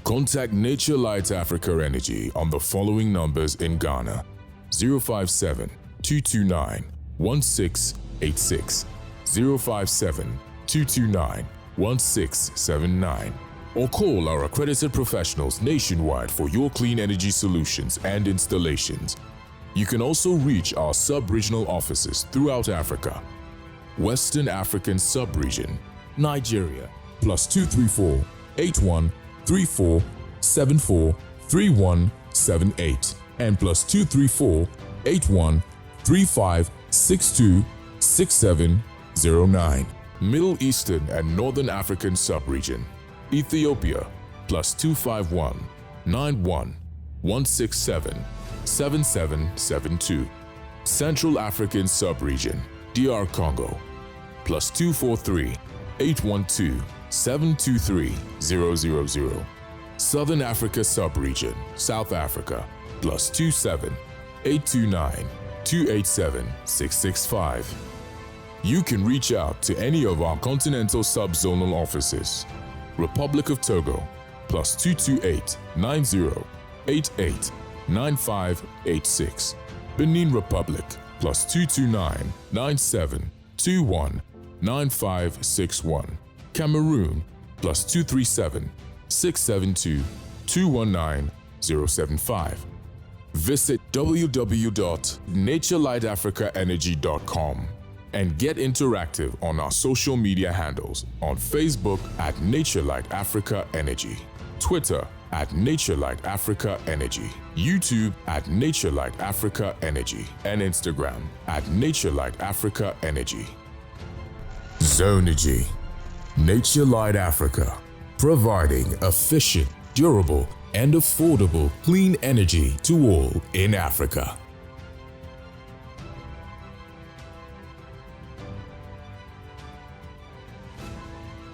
Contact Nature-Lite Africa Energy on the following numbers in Ghana: 057 229 1686, 057 229 1679, or call our accredited professionals nationwide for your clean energy solutions and installations. You can also reach our sub-regional offices throughout Africa. Western African Sub-Region, Nigeria, +234 81 34 74 3178 and +234 81 35 62 6709. Middle Eastern and Northern African Sub-Region, Ethiopia, +251 91 167 7772. Central African Sub-Region, DR Congo, +243 812 723 000. Southern Africa Sub-Region, South Africa, +27 829 287 665. You can reach out to any of our continental sub-zonal offices. Republic of Togo, +228 90 88 9586. Benin Republic, +229 97 21 9561. Cameroon, +237 672 219 075. Visit www.natureliteafricaenergy.com and get interactive on our social media handles on Facebook at Nature-Lite Africa Energy, Twitter at Nature-Lite Africa Energy, YouTube at Nature-Lite Africa Energy, and Instagram at Nature-Lite Africa Energy. Zonergy, Nature-Lite Africa, providing efficient, durable, and affordable clean energy to all in Africa.